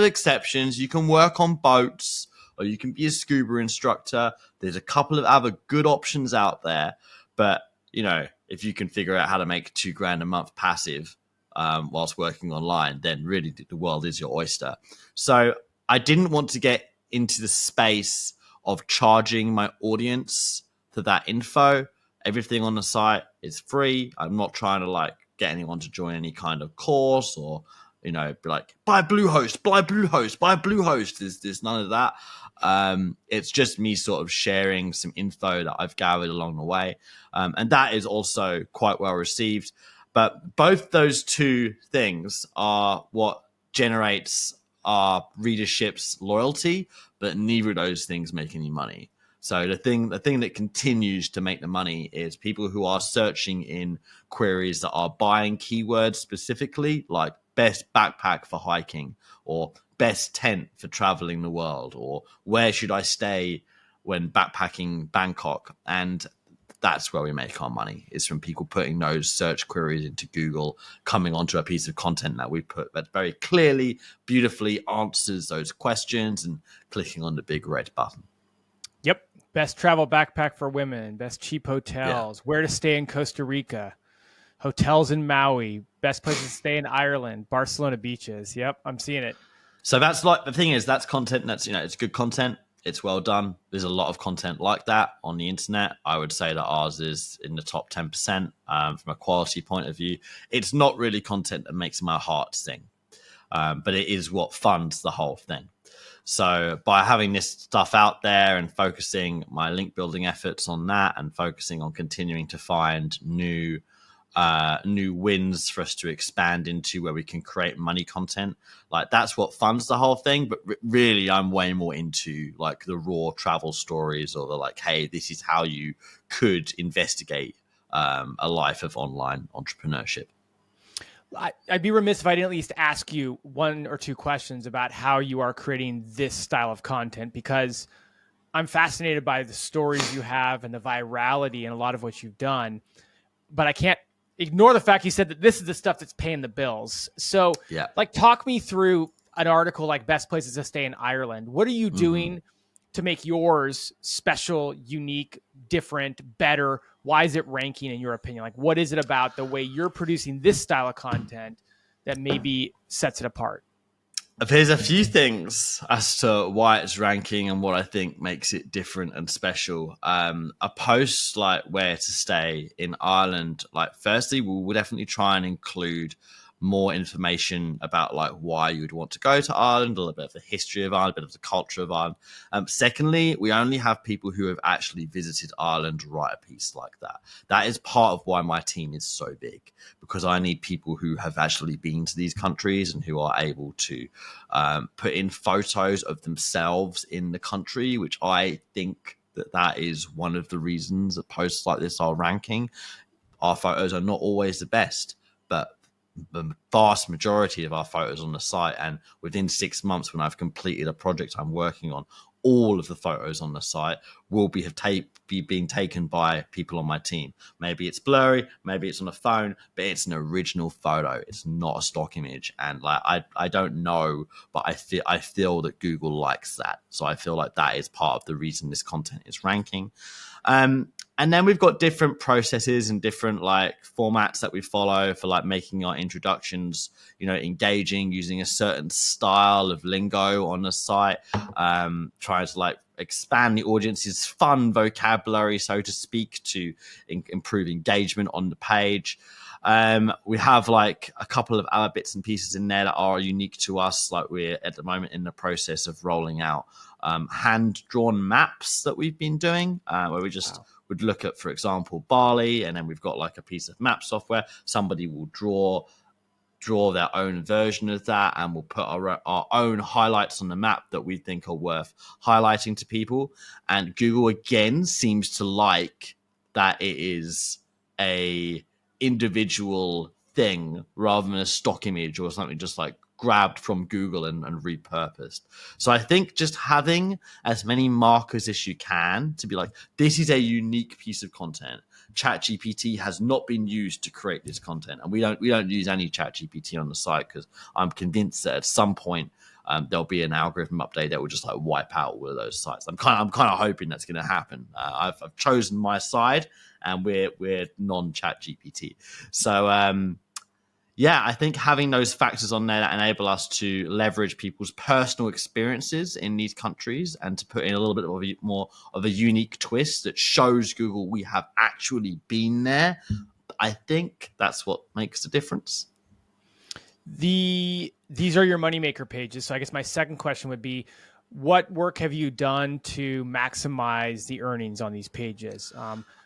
exceptions. You can work on boats, or you can be a scuba instructor. There's a couple of other good options out there, but if you can figure out how to make $2,000 a month passive whilst working online, then really the world is your oyster. So I didn't want to get into the space of charging my audience for that info. Everything on the site is free. I'm not trying to get anyone to join any kind of course or, be like, buy Bluehost. There's none of that. It's just me sort of sharing some info that I've gathered along the way. And that is also quite well received. But both those two things are what generates our readership's loyalty, but neither of those things make any money. So the thing that continues to make the money is people who are searching in queries that are buying keywords specifically, like best backpack for hiking, or best tent for traveling the world, or where should I stay when backpacking Bangkok. And that's where we make our money, is from people putting those search queries into Google, coming onto a piece of content that we put that very clearly, beautifully answers those questions, and clicking on the big red button. Yep. Best travel backpack for women, best cheap hotels, where to stay in Costa Rica, hotels in Maui, best places to stay in Ireland, Barcelona beaches. Yep, I'm seeing it. So that's the thing is, that's content that's, it's good content. It's well done. There's a lot of content like that on the internet. I would say that ours is in the top 10% from a quality point of view. It's not really content that makes my heart sing, but it is what funds the whole thing. So by having this stuff out there and focusing my link building efforts on that and focusing on continuing to find new wins for us to expand into where we can create money content, like that's what funds the whole thing. But really I'm way more into like the raw travel stories, or the like, hey, this is how you could investigate a life of online entrepreneurship. I'd be remiss if I didn't at least ask you one or two questions about how you are creating this style of content, because I'm fascinated by the stories you have and the virality and a lot of what you've done. But I can't ignore the fact you said that this is the stuff that's paying the bills. So, Yeah. like, talk me through an article like Best Places to Stay in Ireland. What are you doing to make yours special, unique, different, better? Why is it ranking in your opinion? Like, what is it about the way you're producing this style of content that maybe sets it apart? There's a few things as to why it's ranking and what I think makes it different and special. A post like Where to Stay in Ireland, like firstly, we'll definitely try and include more information about like why you would want to go to Ireland, a little bit of the history of Ireland, a bit of the culture of Ireland. Secondly, we only have people who have actually visited Ireland write a piece like that. That is part of why my team is so big, because I need people who have actually been to these countries and who are able to put in photos of themselves in the country, which I think that is one of the reasons that posts like this are ranking. Our photos are not always the best, but the vast majority of our photos on the site, and within 6 months when I've completed a project I'm working on, all of the photos on the site will be being taken by people on my team. Maybe it's blurry, maybe it's on a phone, but it's an original photo. It's not a stock image. And like I don't know, but I feel that Google likes that. So I feel like that is part of the reason this content is ranking. And then we've got different processes and different like formats that we follow for like making our introductions, engaging, using a certain style of lingo on the site, trying to like expand the audience's fun vocabulary, so to speak, to improve engagement on the page. We have like a couple of other bits and pieces in there that are unique to us. Like we're at the moment in the process of rolling out hand-drawn maps that we've been doing, where we just would look at, for example, Bali, and then we've got like a piece of map software. Somebody will draw their own version of that, and we'll put our own highlights on the map that we think are worth highlighting to people. And Google again seems to like that it is a individual thing rather than a stock image or something just like grabbed from Google and repurposed. So I think just having as many markers as you can to be like, this is a unique piece of content. ChatGPT has not been used to create this content, and we don't use any ChatGPT on the site because I'm convinced that at some point there'll be an algorithm update that will just like wipe out all of those sites. I'm kind of hoping that's going to happen. I've chosen my side, and we're non-ChatGPT. So yeah, I think having those factors on there that enable us to leverage people's personal experiences in these countries and to put in a little bit more of a unique twist that shows Google we have actually been there, I think that's what makes the difference. These are your moneymaker pages. So I guess my second question would be, what work have you done to maximize the earnings on these pages?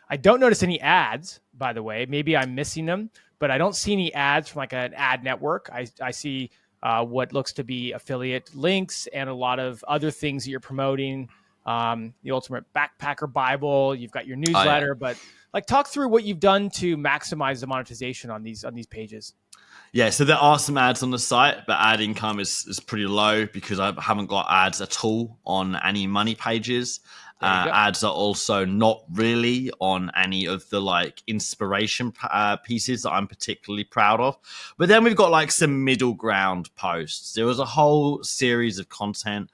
I don't notice any ads, by the way. Maybe I'm missing them, but I don't see any ads from like an ad network. I see what looks to be affiliate links and a lot of other things that you're promoting. The Ultimate Backpacker Bible. You've got your newsletter, but like talk through what you've done to maximize the monetization on these pages. Yeah, so there are some ads on the site, but ad income is pretty low because I haven't got ads at all on any money pages. Ads are also not really on any of the like inspiration pieces that I'm particularly proud of. But then we've got like some middle ground posts. There was a whole series of content,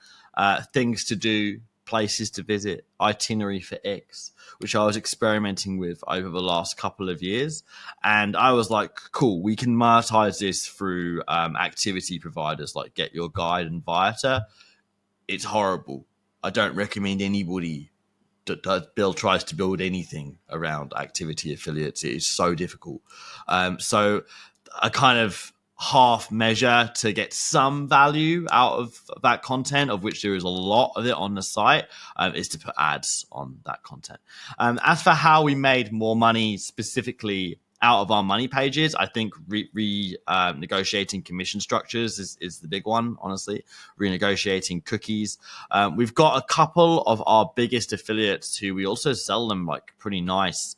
things to do, places to visit, itinerary for X, which I was experimenting with over the last couple of years. And I was like, cool, we can monetize this through activity providers like Get Your Guide and Viator. It's horrible. I don't recommend anybody that tries to build anything around activity affiliates. It is so difficult. So I kind of half measure to get some value out of that content, of which there is a lot of it on the site, is to put ads on that content. As for how we made more money specifically out of our money pages, I think negotiating commission structures is the big one, honestly. Renegotiating cookies. We've got a couple of our biggest affiliates who we also sell them like pretty nice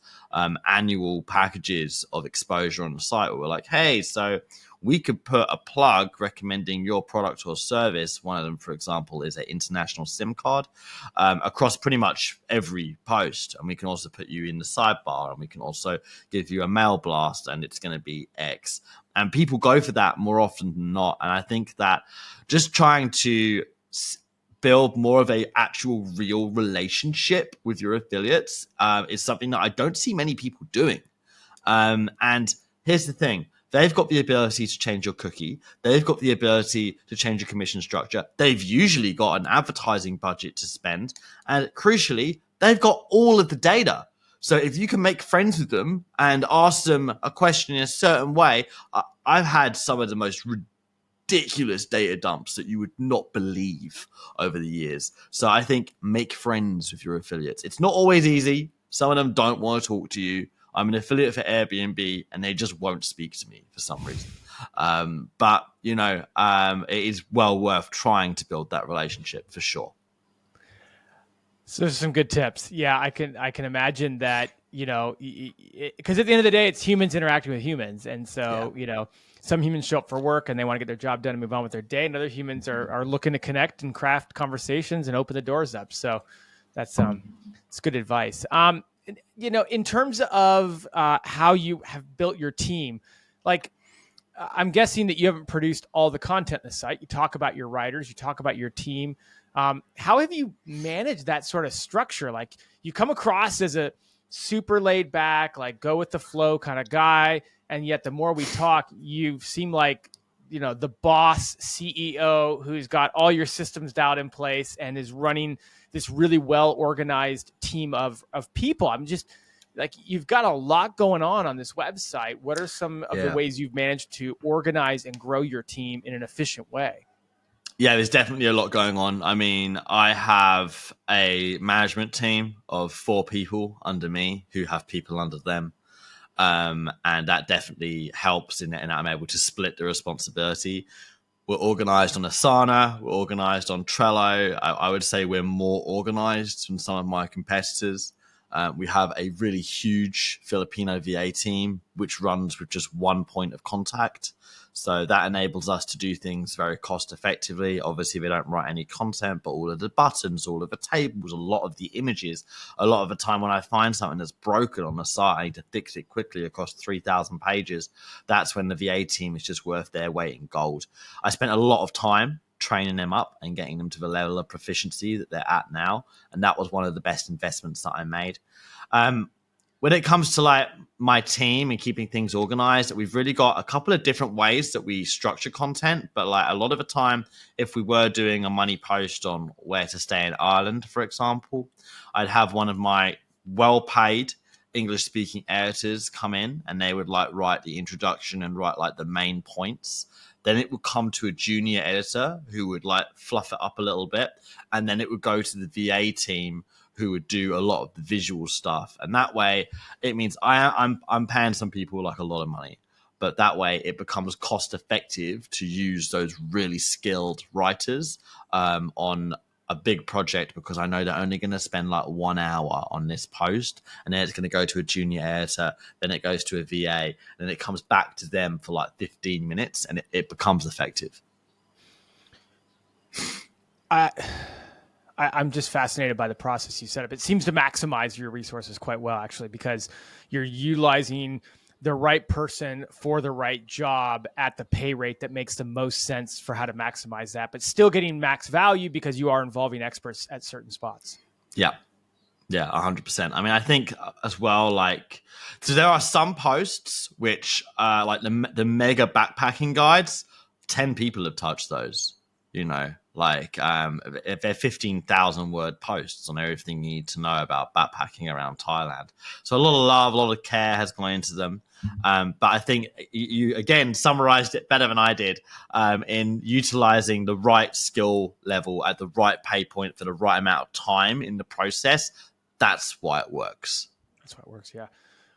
annual packages of exposure on the site where we're like, hey, so we could put a plug recommending your product or service. One of them, for example, is an international SIM card across pretty much every post. And we can also put you in the sidebar, and we can also give you a mail blast, and it's going to be X. And people go for that more often than not. And I think that just trying to build more of a actual real relationship with your affiliates is something that I don't see many people doing. And here's the thing. They've got the ability to change your cookie. They've got the ability to change your commission structure. They've usually got an advertising budget to spend. And crucially, they've got all of the data. So if you can make friends with them and ask them a question in a certain way, I've had some of the most ridiculous data dumps that you would not believe over the years. So I think make friends with your affiliates. It's not always easy. Some of them don't want to talk to you. I'm an affiliate for Airbnb and they just won't speak to me for some reason. But, it is well worth trying to build that relationship for sure. So there's some good tips. Yeah, I can imagine that, because at the end of the day, it's humans interacting with humans. And so, some humans show up for work and they want to get their job done and move on with their day. And other humans are looking to connect and craft conversations and open the doors up. So that's good advice. In terms of how you have built your team, like I'm guessing that you haven't produced all the content on the site. You talk about your writers, you talk about your team. How have you managed that sort of structure? Like you come across as a super laid back, like go with the flow kind of guy. And yet the more we talk, you seem like, the boss CEO who's got all your systems dialed in place and is running this really well-organized team of people. I'm just like, you've got a lot going on this website. What are some of the ways you've managed to organize and grow your team in an efficient way? Yeah, there's definitely a lot going on. I mean, I have a management team of 4 people under me who have people under them. And that definitely helps in that I'm able to split the responsibility. We're organized on Asana. We're organized on Trello. I would say we're more organized than some of my competitors. We have a really huge Filipino VA team, which runs with just one point of contact. So that enables us to do things very cost effectively. Obviously, they don't write any content, but all of the buttons, all of the tables, a lot of the images, a lot of the time when I find something that's broken on the site, I need to fix it quickly across 3,000 pages. That's when the VA team is just worth their weight in gold. I spent a lot of time training them up and getting them to the level of proficiency that they're at now. And that was one of the best investments that I made. When it comes to like my team and keeping things organized, we've really got a couple of different ways that we structure content. But like a lot of the time, if we were doing a money post on where to stay in Ireland, for example, I'd have one of my well-paid English-speaking editors come in and they would like write the introduction and write like the main points. Then it would come to a junior editor who would like fluff it up a little bit. And then it would go to the VA team who would do a lot of the visual stuff. And that way it means I'm paying some people like a lot of money, but that way it becomes cost effective to use those really skilled writers on a big project, because I know they're only going to spend like 1 hour on this post, and then it's going to go to a junior editor, then it goes to a VA, and then it comes back to them for like 15 minutes and it becomes effective. I'm just fascinated by the process you set up. It seems to maximize your resources quite well, actually, because you're utilizing the right person for the right job at the pay rate that makes the most sense for how to maximize that, but still getting max value because you are involving experts at certain spots. Yeah. Yeah, 100%. I mean, I think as well, like, so there are some posts which like the mega backpacking guides, 10 people have touched those, Like if they're 15,000 word posts on everything you need to know about backpacking around Thailand. So a lot of love, a lot of care has gone into them. But I think you again summarized it better than I did in utilizing the right skill level at the right pay point for the right amount of time in the process. That's why it works. That's why it works. Yeah.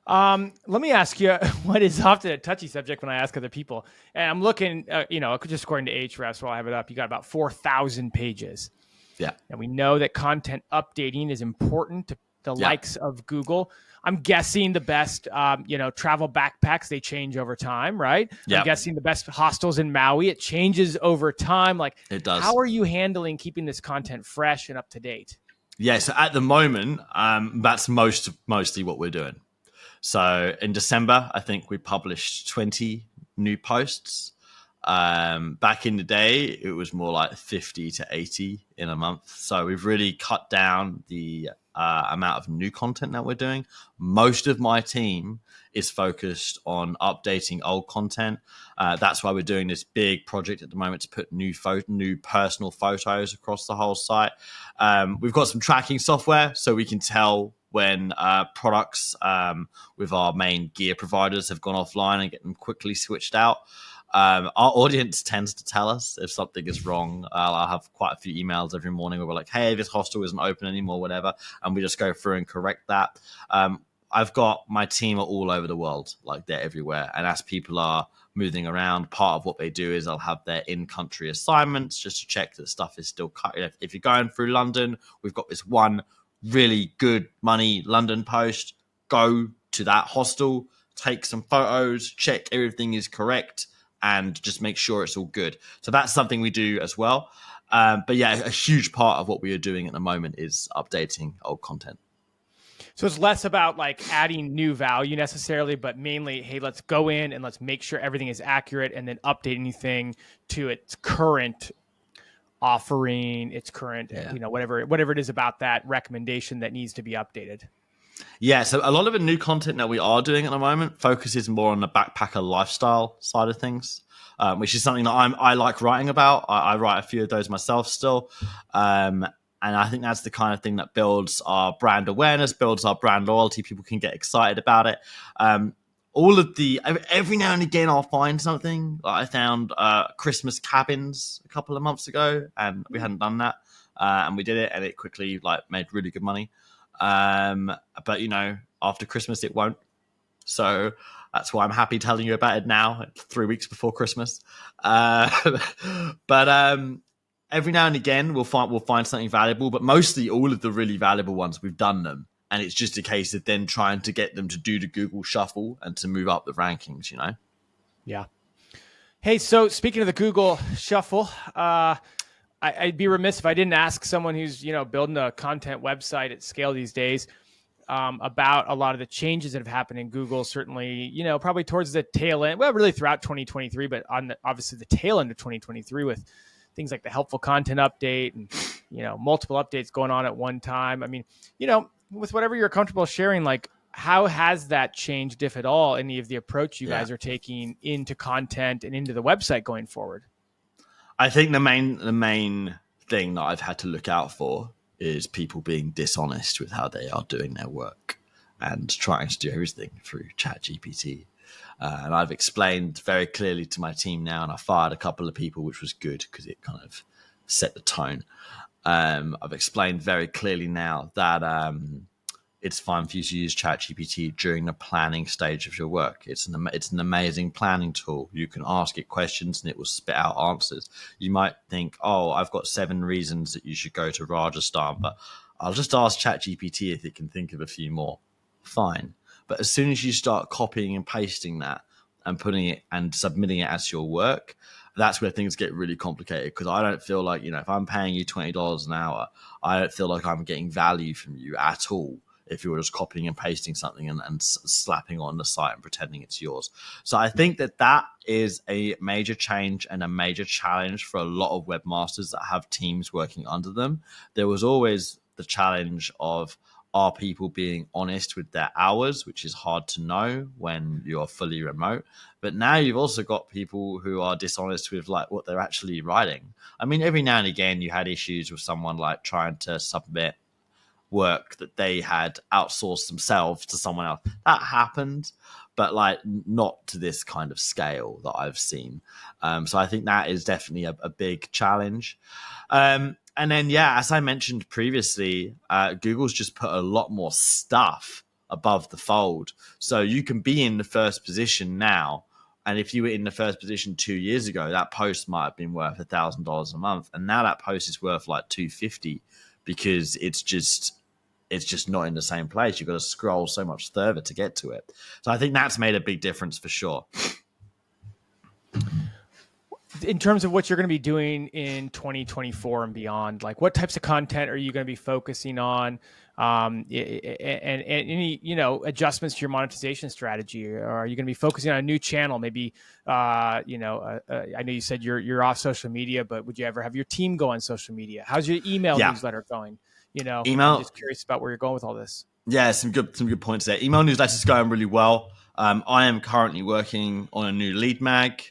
Let me ask you what is often a touchy subject when I ask other people. And I'm looking, just according to Ahrefs, while I have it up, you got about 4,000 pages. Yeah. And we know that content updating is important to the likes of Google. I'm guessing the best, travel backpacks, they change over time, right? Yeah. I'm guessing the best hostels in Maui, it changes over time. Like, it does. How are you handling keeping this content fresh and up to date? Yeah. So at the moment, that's mostly what we're doing. So in December, I think we published 20 new posts. Back in the day, it was more like 50 to 80 in a month. So we've really cut down the amount of new content that we're doing. Most of my team is focused on updating old content. That's why we're doing this big project at the moment to put new personal photos across the whole site. We've got some tracking software so we can tell when products with our main gear providers have gone offline and get them quickly switched out. Our audience tends to tell us if something is wrong. I'll have quite a few emails every morning where we're like, hey, this hostel isn't open anymore, whatever. And we just go through and correct that. I've got my team are all over the world, like they're everywhere. And as people are moving around, part of what they do is they'll have their in-country assignments just to check that stuff is still cut. If you're going through London, we've got this one really good money London post. Go to that hostel, take some photos, check everything is correct, and just make sure it's all good. So that's something we do as well. But yeah, a huge part of what we are doing at the moment is updating old content. So it's less about like adding new value necessarily, but mainly, hey, let's go in and let's make sure everything is accurate and then update anything to its current offering, its current, whatever it is about that recommendation that needs to be updated. Yeah, so a lot of the new content that we are doing at the moment focuses more on the backpacker lifestyle side of things, which is something that I like writing about. I write a few of those myself still. And I think that's the kind of thing that builds our brand awareness, builds our brand loyalty. People can get excited about it. Every now and again, I'll find something. I found Christmas cabins a couple of months ago, and we hadn't done that. And we did it, and it quickly made really good money. But after Christmas it won't, so that's why I'm happy telling you about it now, 3 weeks before Christmas. But every now and again we'll find something valuable, but mostly all of the really valuable ones we've done them, and it's just a case of then trying to get them to do the Google shuffle and to move up the rankings. Yeah. Hey, so speaking of the Google shuffle, I'd be remiss if I didn't ask someone who's, building a content website at scale these days about a lot of the changes that have happened in Google, certainly, probably towards the tail end, well, really throughout 2023, but obviously the tail end of 2023 with things like the helpful content update and, multiple updates going on at one time. I mean, with whatever you're comfortable sharing, like how has that changed, if at all, any of the approach you guys are taking into content and into the website going forward? I think the main thing that I've had to look out for is people being dishonest with how they are doing their work and trying to do everything through ChatGPT. And I've explained very clearly to my team now, and I fired a couple of people, which was good because it kind of set the tone. I've explained very clearly now that it's fine for you to use ChatGPT during the planning stage of your work. It's an amazing planning tool. You can ask it questions and it will spit out answers. You might think, oh, I've got 7 reasons that you should go to Rajasthan, but I'll just ask ChatGPT if it can think of a few more. Fine. But as soon as you start copying and pasting that and putting it and submitting it as your work, that's where things get really complicated, because I don't feel like, if I'm paying you $20 an hour, I don't feel like I'm getting value from you at all if you're just copying and pasting something and slapping on the site and pretending it's yours. So I think that is a major change and a major challenge for a lot of webmasters that have teams working under them. There was always the challenge of, Are people being honest with their hours, which is hard to know when you're fully remote? But now you've also got people who are dishonest with like what they're actually writing. I mean, every now and again you had issues with someone like trying to submit work that they had outsourced themselves to someone else. That happened, but like not to this kind of scale that I've seen. So I think that is definitely a big challenge. And then, yeah, as I mentioned previously, Google's just put a lot more stuff above the fold. So you can be in the first position now. And if you were in the first position 2 years ago, that post might have been worth $1,000 a month. And now that post is worth like $250 because it's just not in the same place. You've got to scroll so much further to get to it. So I think that's made a big difference for sure. In terms of what you're going to be doing in 2024 and beyond, like what types of content are you going to be focusing on, and any adjustments to your monetization strategy? Or are you going to be focusing on a new channel? Maybe I know you said you're off social media, but would you ever have your team go on social media? How's your email newsletter going? Email. I'm just curious about where you're going with all this. Yeah, some good points there. Email newsletter is going really well. I am currently working on a new lead mag,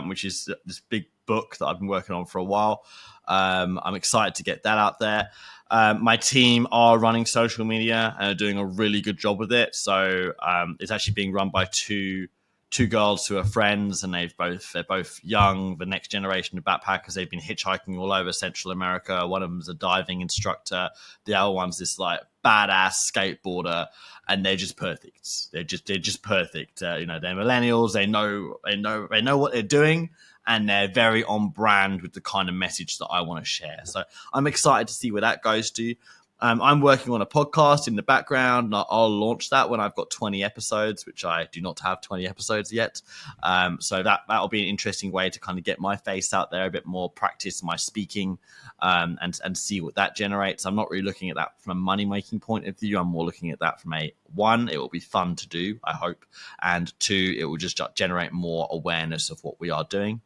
which is this big book that I've been working on for a while. I'm excited to get that out there. My team are running social media and are doing a really good job with it. So it's actually being run by two girls who are friends, and they're both young, the next generation of backpackers. They've been hitchhiking all over Central America. One of them's a diving instructor. The other one's this like badass skateboarder, and they're just perfect. They're just perfect. They're millennials. They know what they're doing, and they're very on brand with the kind of message that I want to share. So I'm excited to see where that goes to. I'm working on a podcast in the background. I'll launch that when I've got 20 episodes, which I do not have 20 episodes yet. So that'll be an interesting way to kind of get my face out there a bit more, practice my speaking, and see what that generates. I'm not really looking at that from a money-making point of view. I'm more looking at that from one, it will be fun to do, I hope, and two, it will just generate more awareness of what we are doing.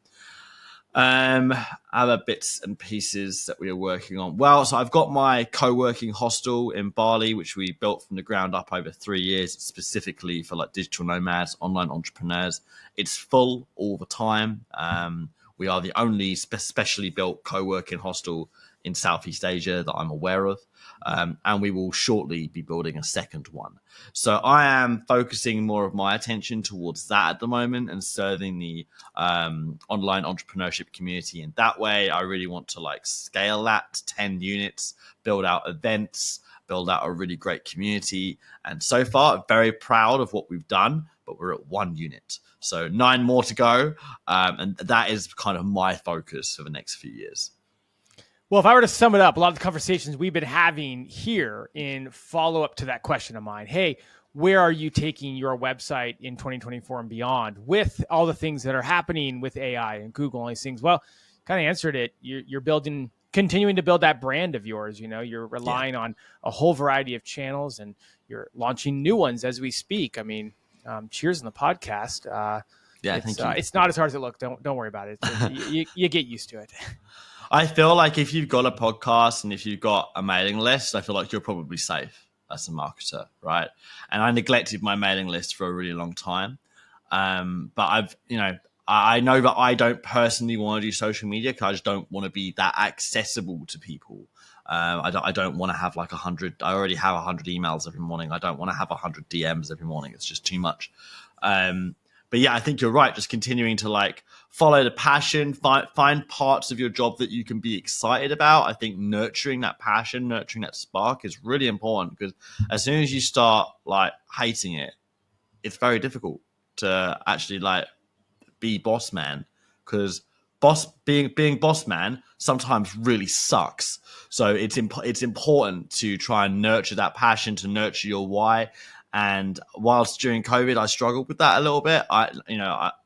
Other bits and pieces that we are working on. Well, so I've got my co-working hostel in Bali, which we built from the ground up over 3 years, specifically for like digital nomads, online entrepreneurs. It's full all the time. We are the only specially built co-working hostel in Southeast Asia that I'm aware of. And we will shortly be building a second one. So I am focusing more of my attention towards that at the moment and serving the online entrepreneurship community in that way. I really want to like scale that to 10 units, build out events, build out a really great community. And so far, I'm very proud of what we've done, but we're at 1 unit. So 9 more to go. And that is kind of my focus for the next few years. Well, if I were to sum it up, a lot of the conversations we've been having here in follow-up to that question of mine, hey, where are you taking your website in 2024 and beyond with all the things that are happening with AI and Google and all these things? Well, kind of answered it. You're continuing to build that brand of yours. You're relying on a whole variety of channels, and you're launching new ones as we speak. I mean, cheers on the podcast. Thank you. It's not as hard as it looks. Don't worry about it. You get used to it. I feel like if you've got a podcast and if you've got a mailing list, I feel like you're probably safe as a marketer, right? And I neglected my mailing list for a really long time. But I know that I don't personally want to do social media because I just don't want to be that accessible to people. I don't want to have like 100. I already have 100 emails every morning. I don't want to have 100 DMs every morning. It's just too much. But yeah, I think you're right. Just continuing to like follow the passion, find parts of your job that you can be excited about. I think nurturing that passion, nurturing that spark is really important, because as soon as you start like hating it, it's very difficult to actually like be boss man, because being boss man sometimes really sucks. So it's important to try and nurture that passion, to nurture your why. And whilst during COVID, I struggled with that a little bit. I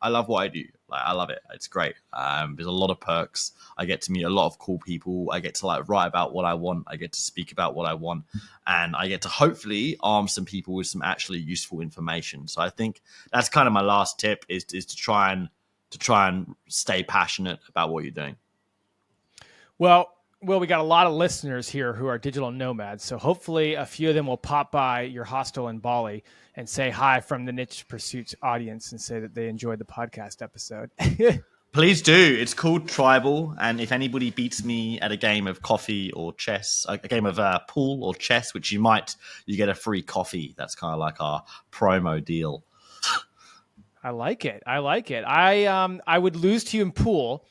love what I do. Like, I love it. It's great. There's a lot of perks. I get to meet a lot of cool people. I get to like write about what I want. I get to speak about what I want, and I get to hopefully arm some people with some actually useful information. So I think that's kind of my last tip is to try and stay passionate about what you're doing. Well, Well, we got a lot of listeners here who are digital nomads. So hopefully a few of them will pop by your hostel in Bali and say hi from the Niche Pursuits audience and say that they enjoyed the podcast episode. Please do. It's called Tribal, and if anybody beats me at a game of coffee or chess, a game of pool or chess, which you get a free coffee. That's kind of like our promo deal. I like it. I would lose to you in pool,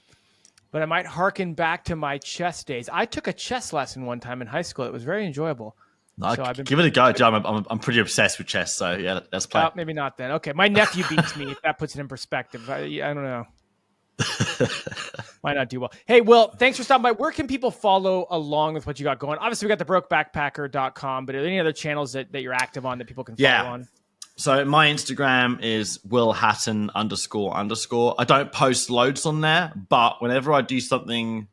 but I might harken back to my chess days. I took a chess lesson one time in high school. It was very enjoyable. No, so give it a go, Joe. I'm pretty obsessed with chess, so yeah, let's play. Maybe not then. Okay, my nephew beats me. If that puts it in perspective, I don't know. Might not do well. Hey, Will, thanks for stopping by. Where can people follow along with what you got going? Obviously, we got the brokebackpacker.com, but are there any other channels that you're active on that people can follow on? So my Instagram is willhatton__. I don't post loads on there, but whenever I do something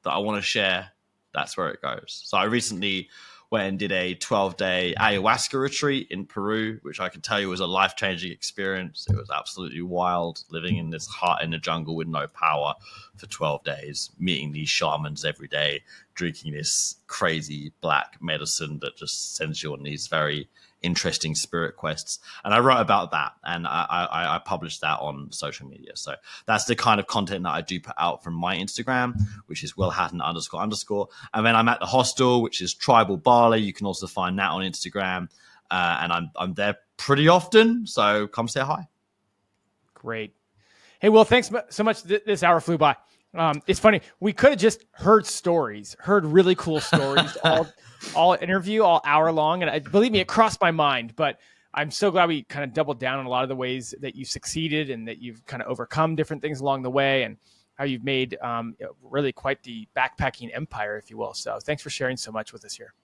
that I want to share, that's where it goes. So I recently went and did a 12-day ayahuasca retreat in Peru, which I can tell you was a life-changing experience. It was absolutely wild, living in this hut in the jungle with no power for 12 days, meeting these shamans every day, drinking this crazy black medicine that just sends you on these very interesting spirit quests. And I wrote about that, and I published that on social media. So that's the kind of content that I do put out from my Instagram, which is willhatton__. And then I'm at the hostel, which is Tribal Bali. You can also find that on Instagram. And I'm there pretty often, so come say hi. Great. Hey, Will, thanks so much. This hour flew by. It's funny. We could have just heard really cool stories, all interview, all hour long. And believe me, it crossed my mind, but I'm so glad we kind of doubled down on a lot of the ways that you succeeded and that you've kind of overcome different things along the way and how you've made really quite the backpacking empire, if you will. So thanks for sharing so much with us here.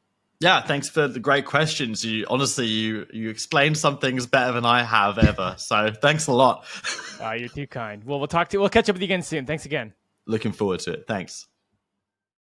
Yeah, thanks for the great questions. You explained some things better than I have ever. So thanks a lot. You're too kind. Well, we'll catch up with you again soon. Thanks again. Looking forward to it. Thanks.